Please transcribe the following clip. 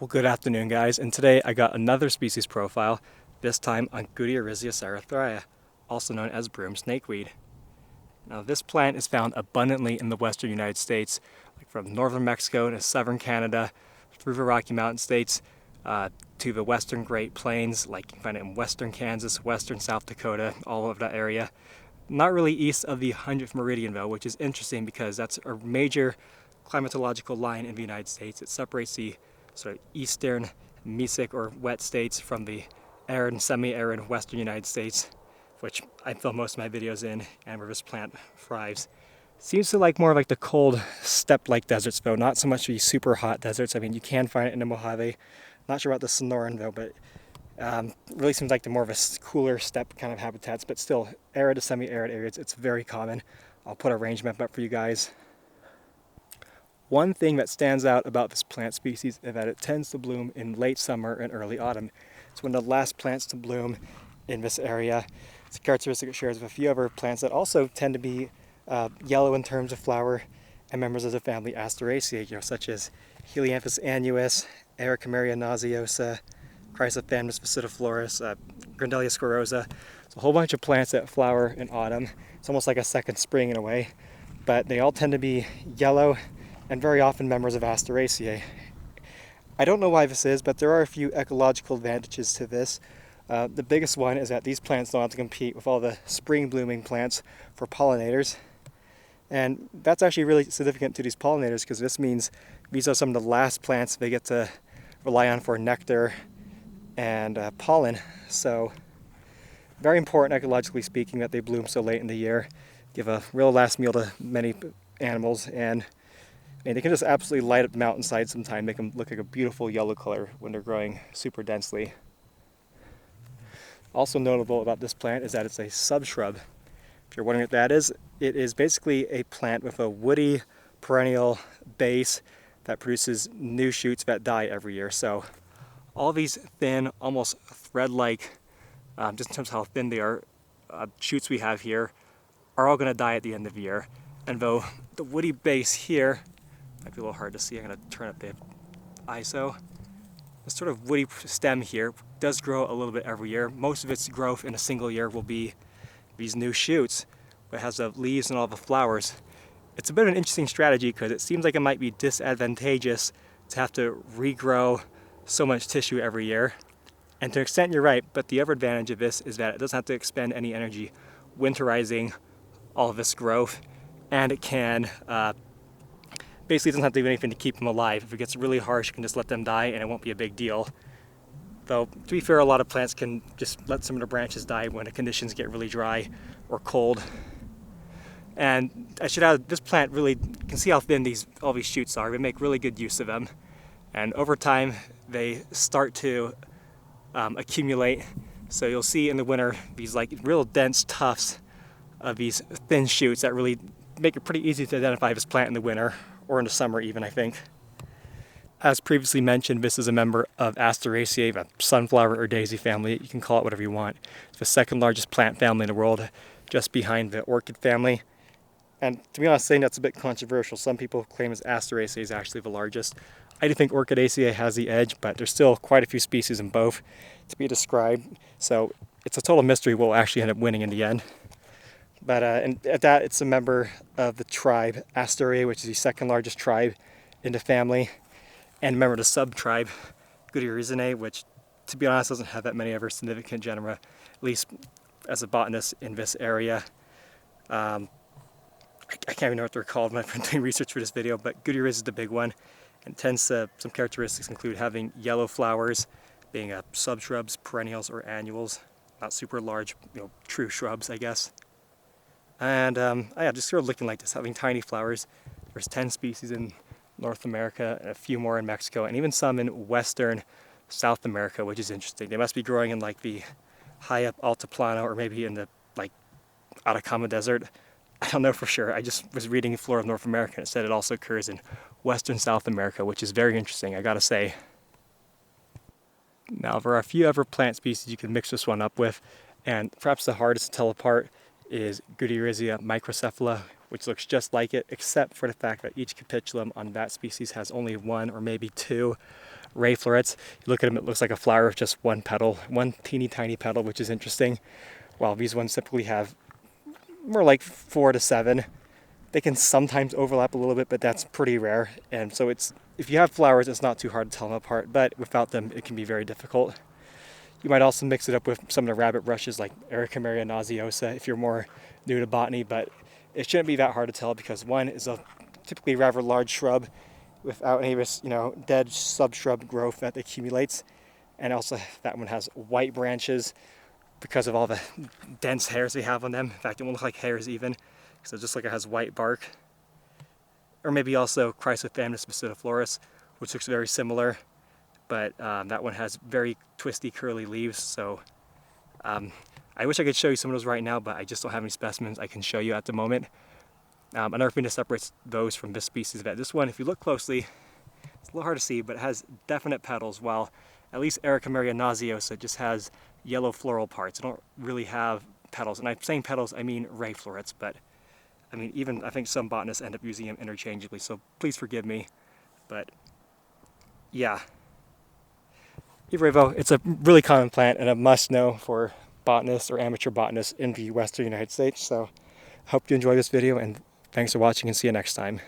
Well, good afternoon, guys, and today I got another species profile, this time on Gutierrezia sarothrae, also known as broom snakeweed. Now, this plant is found abundantly in the western United States, like from northern Mexico to southern Canada, through the Rocky Mountain states, to the western Great Plains, like you can find it in western Kansas, western South Dakota, all of that area. Not really east of the 100th meridian, though, which is interesting because that's a major climatological line in the United States. It separates the sort of eastern mesic or wet states from the arid and semi-arid western United States, which I film most of my videos in, and where this plant thrives. Seems to like more like the cold steppe-like deserts, though, not so much the super hot deserts. I mean, you can find it in the Mojave. Not sure about the Sonoran, though, but really seems like the more of a cooler steppe kind of habitats, but still arid to semi-arid areas. It's very common. I'll put a range map up for you guys. One thing that stands out about this plant species is that it tends to bloom in late summer and early autumn. It's one of the last plants to bloom in this area. It's a characteristic it shares with a few other plants that also tend to be yellow in terms of flower, and members of the family Asteraceae, such as Helianthus annuus, Ericameria nauseosa, Chrysophthambus facidiflorus, Grandelia sclerosa. It's a whole bunch of plants that flower in autumn. It's almost like a second spring in a way, but they all tend to be yellow and very often members of Asteraceae. I don't know why this is, but there are a few ecological advantages to this. The biggest one is that these plants don't have to compete with all the spring blooming plants for pollinators. And that's actually really significant to these pollinators because this means these are some of the last plants they get to rely on for nectar and pollen. So very important ecologically speaking that they bloom so late in the year, give a real last meal to many animals, and they can just absolutely light up the mountainside sometimes, make them look like a beautiful yellow color when they're growing super densely. Also notable about this plant is that it's a subshrub. If you're wondering what that is, it is basically a plant with a woody perennial base that produces new shoots that die every year. So all these thin, almost thread-like, just in terms of how thin they are, shoots we have here are all going to die at the end of the year. And though the woody base here might be a little hard to see, I'm going to turn up the ISO. The sort of woody stem here does grow a little bit every year. Most of its growth in a single year will be these new shoots, but it has the leaves and all the flowers. It's a bit of an interesting strategy because it seems like it might be disadvantageous to have to regrow so much tissue every year. And to an extent you're right, but the other advantage of this is that it doesn't have to expend any energy winterizing all of this growth, and it can basically doesn't have to do anything to keep them alive. If it gets really harsh, you can just let them die and it won't be a big deal. Though, to be fair, a lot of plants can just let some of the branches die when the conditions get really dry or cold. And I should add, this plant really, you can see how thin all these shoots are. We make really good use of them. And over time, they start to accumulate. So you'll see in the winter these like real dense tufts of these thin shoots that really make it pretty easy to identify this plant in the winter, or in the summer even, I think. As previously mentioned, this is a member of Asteraceae, the sunflower or daisy family. You can call it whatever you want. It's the second largest plant family in the world, just behind the orchid family. And to be honest, saying that's a bit controversial. Some people claim that Asteraceae is actually the largest. I do think Orchidaceae has the edge, but there's still quite a few species in both to be described. So it's a total mystery what will actually end up winning in the end. But and at that, it's a member of the tribe Astereae, which is the second largest tribe in the family, and a member of the subtribe Gutierrezia, which, to be honest, doesn't have that many other significant genera, at least as a botanist in this area. I can't even know what they're called when I'm doing research for this video, but Gutierrezia is the big one, and tends to, some characteristics include having yellow flowers, being subshrubs, perennials, or annuals, not super large, true shrubs, I guess. And yeah, just sort of looking like this, having tiny flowers. There's 10 species in North America, and a few more in Mexico, and even some in western South America, which is interesting. They must be growing in like the high up Altiplano, or maybe in the like Atacama Desert. I don't know for sure. I just was reading Flora of North America, and it said it also occurs in western South America, which is very interesting, I gotta say. Now, there are a few other plant species you can mix this one up with, and perhaps the hardest to tell apart is Gutierrezia microcephala, which looks just like it, except for the fact that each capitulum on that species has only one or maybe two ray florets. You look at them, it looks like a flower with just one petal, one teeny tiny petal, which is interesting. While these ones typically have more like 4 to 7. They can sometimes overlap a little bit, but that's pretty rare. And so if you have flowers, it's not too hard to tell them apart, but without them, it can be very difficult. You might also mix it up with some of the rabbit brushes like Astereae nauseosa if you're more new to botany, but it shouldn't be that hard to tell because one is a typically rather large shrub without any dead subshrub growth that accumulates, and also that one has white branches because of all the dense hairs they have on them. In fact, it won't look like hairs even, because it just like it has white bark. Or maybe also Chrysophanes specitiflorus, which looks very similar, but that one has very twisty, curly leaves. So I wish I could show you some of those right now, but I just don't have any specimens I can show you at the moment. Another thing that separates those from this species is that this one, if you look closely, it's a little hard to see, but it has definite petals, while at least Astereae nauseosa just has yellow floral parts. It don't really have petals, and I'm saying petals, I mean ray florets, but I mean even I think some botanists end up using them interchangeably, so please forgive me. But yeah, Erevo, it's a really common plant and a must-know for botanists or amateur botanists in the western United States. So I hope you enjoyed this video, and thanks for watching, and see you next time.